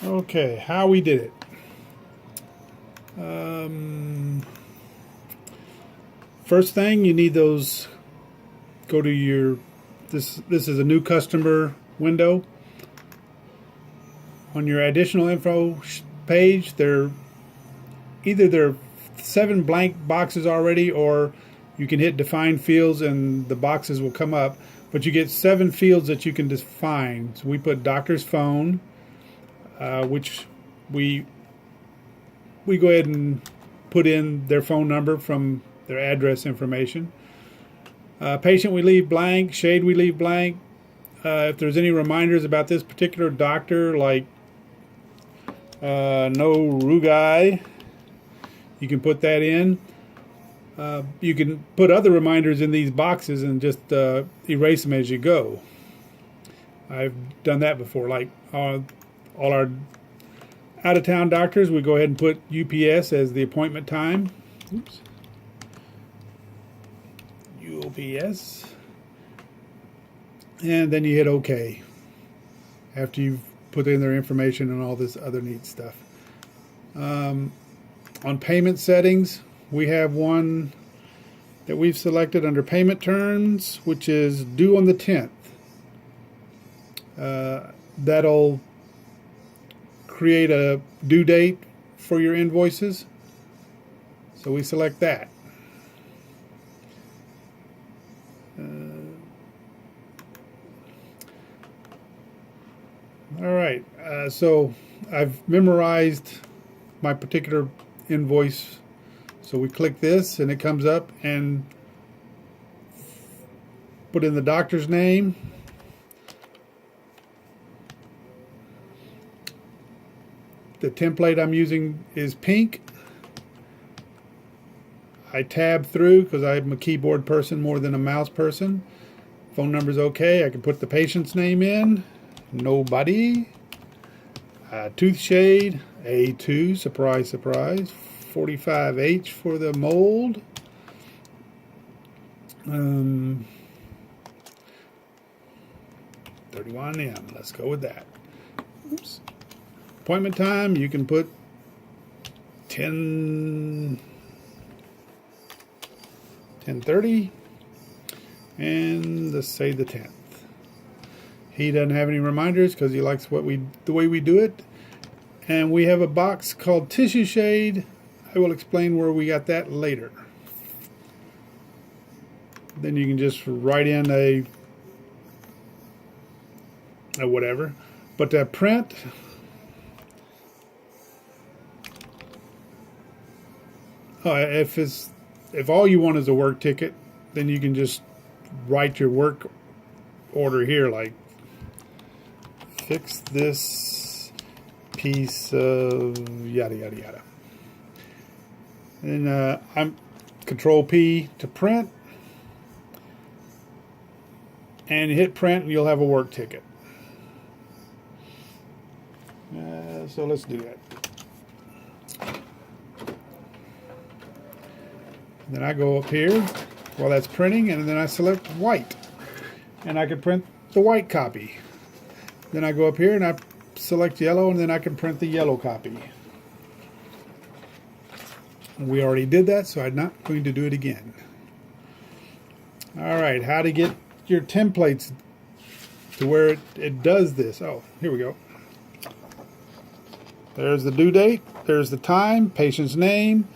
Okay, how we did it. First thing, you need those. Go to your. This is a new customer window. On your additional info page, either there are 7 blank boxes already, or you can hit define fields and the boxes will come up. But you get 7 fields that you can define. So we put doctor's phone, which we go ahead and put in their phone number from their address information. Patient we leave blank, shade we leave blank. If there's any reminders about this particular doctor, like no rugai, you can put that in. You can put other reminders in these boxes and just erase them as you go. I've done that before. Like all our out-of-town doctors, we go ahead and put UPS as the appointment time. Oops. UPS. And then you hit OK after you've put in their information and all this other neat stuff. On payment settings, we have one that we've selected under payment terms, which is due on the 10th. That'll create a due date for your invoices. So we select that. All right, so I've memorized my particular invoice. So we click this and it comes up, and put in the doctor's name. The template I'm using is pink. I tab through because I'm a keyboard person more than a mouse person. Phone number's okay. I can put the patient's name in. Nobody. Tooth shade, A2, surprise, surprise. 45H for the mold. 31M, let's go with that. Oops. Appointment time, you can put 10:30, and let's say the 10th. He doesn't have any reminders because he likes the way we do it. And we have a box called tissue shade. I will explain where we got that later. Then you can just write in a whatever. But to print, if all you want is a work ticket, then you can just write your work order here, like fix this piece of yada yada yada. And I'm Control P to print, and hit print and you'll have a work ticket. So let's do that. Then I go up here while that's printing, and then I select white, and I can print the white copy. Then I go up here and I select yellow, and then I can print the yellow copy. We already did that, so I'm not going to do it again. All right, how to get your templates to where it does this. Oh, here we go. There's the due date, there's the time, patient's name,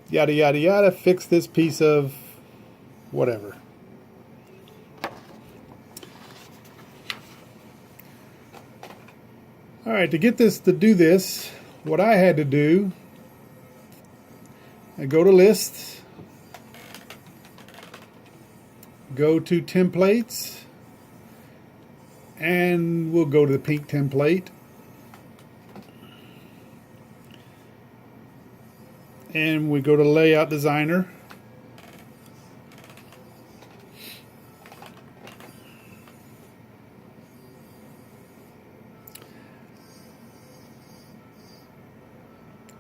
yada yada yada, fix this piece of whatever. All right, to get this to do this, what I had to do, I go to lists, go to templates, and we'll go to the pink template. And we go to Layout Designer.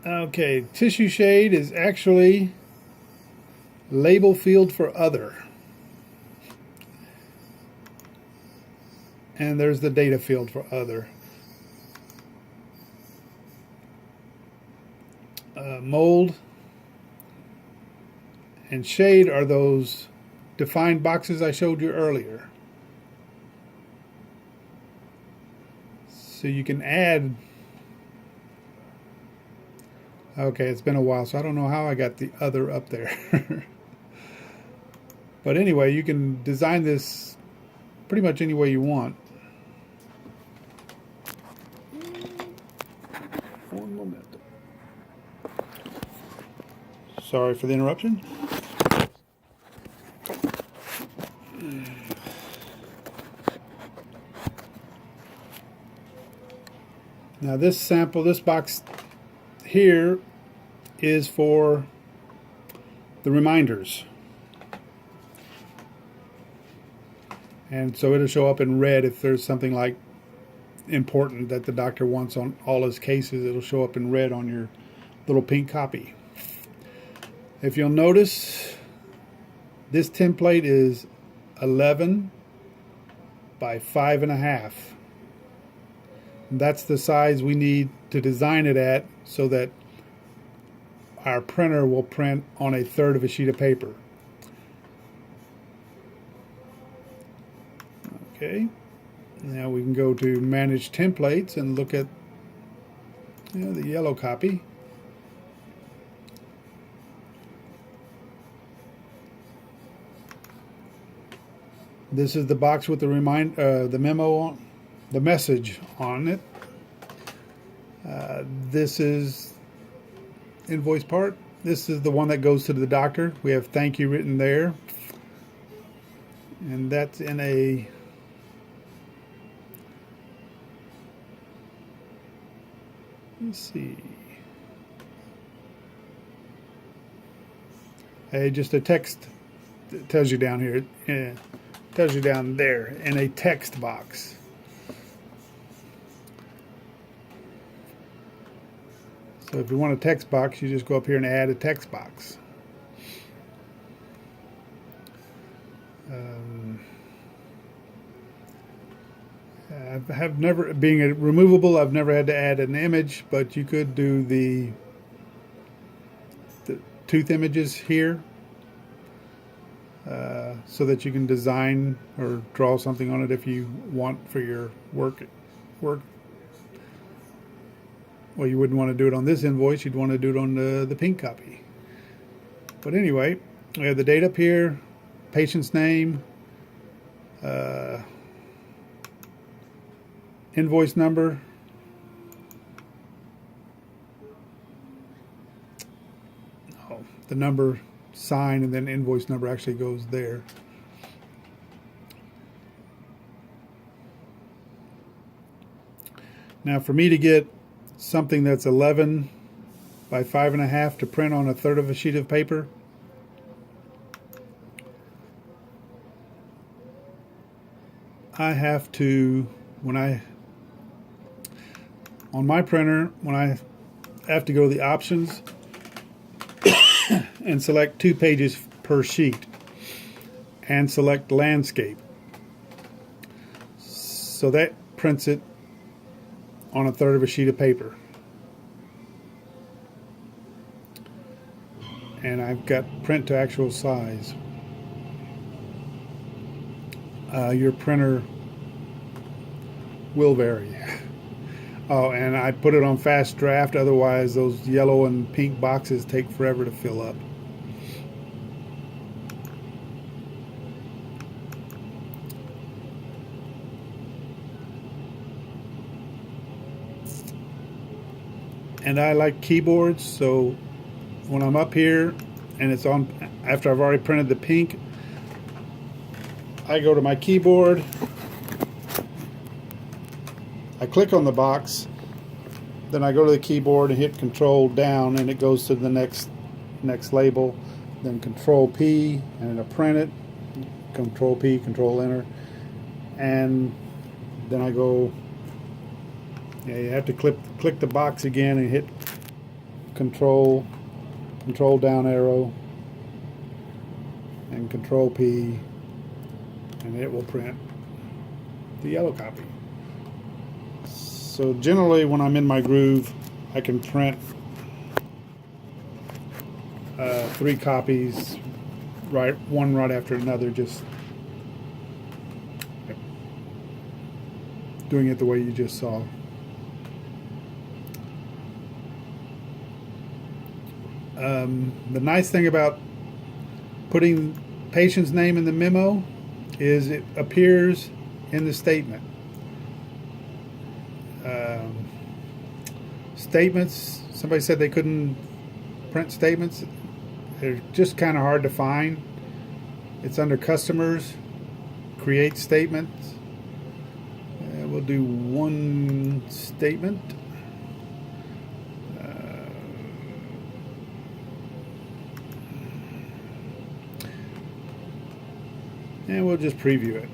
Okay, tissue shade is actually label field for other. And there's the data field for other. Mold and shade are those defined boxes I showed you earlier. So you can add. Okay, it's been a while, so I don't know how I got the other up there. But anyway, you can design this pretty much any way you want. One moment. Sorry for the interruption. Now this sample, this box here is for the reminders. And so it'll show up in red if there's something like important that the doctor wants on all his cases. It'll show up in red on your little pink copy. If you'll notice, this template is 11 by 5.5. That's the size we need to design it at so that our printer will print on 1/3 of a sheet of paper. Okay, now we can go to Manage Templates and look at the yellow copy. This is the box with the memo on, the message on it. This is invoice part. This is the one that goes to the doctor. We have thank you written there, and that's in a let's see. Hey, just a text. It tells you down here. Yeah, tells you down there in a text box. So if you want a text box, you just go up here and add a text box. I have never, being a removable, I've never had to add an image, but you could do the tooth images here so that you can design or draw something on it if you want for your work. Well, you wouldn't want to do it on this invoice, you'd want to do it on the pink copy. But anyway, we have the date up here, patient's name, invoice number, the number sign, and then invoice number actually goes there. Now for me to get something that's 11 by 5.5 to print on 1/3 of a sheet of paper, I have to, on my printer, when I have to go to the options and select 2 pages per sheet and select landscape. So that prints it on 1/3 of a sheet of paper. And I've got print to actual size. Your printer will vary. Oh, and I put it on fast draft, otherwise those yellow and pink boxes take forever to fill up. And I like keyboards, so when I'm up here and it's on, after I've already printed the pink, I go to my keyboard, I click on the box, then I go to the keyboard and hit Control down, and it goes to the next label, then Control P, and it'll print it, Control P, Control Enter, and then I go, you have to click the box again and hit Control down arrow, and Control P, and it will print the yellow copy. So generally when I'm in my groove, I can print 3 copies, one right after another, just doing it the way you just saw. The nice thing about putting patient's name in the memo is it appears in the statement. Statements, somebody said they couldn't print statements. They're just kind of hard to find. It's under customers, create statements. We'll do one statement. And we'll just preview it.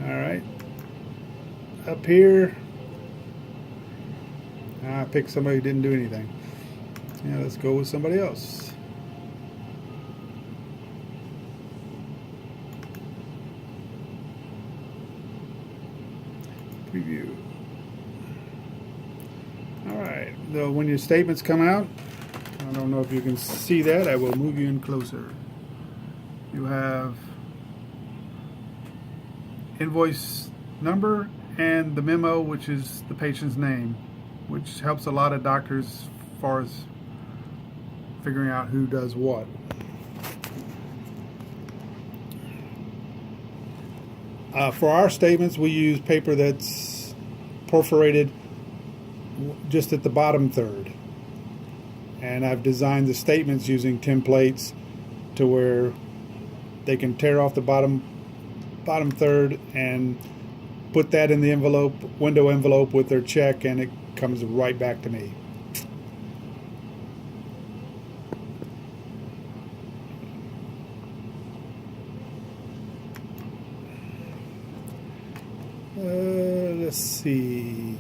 All right. Up here, I picked somebody who didn't do anything. Yeah, let's go with somebody else. Preview. All right. So when your statements come out, I don't know if you can see that. I will move you in closer. You have invoice number and the memo, which is the patient's name, which helps a lot of doctors as far as figuring out who does what. For our statements, we use paper that's perforated just at the bottom third. And I've designed the statements using templates to where they can tear off the bottom third and put that in the window envelope with their check, and it comes right back to me. Let's see.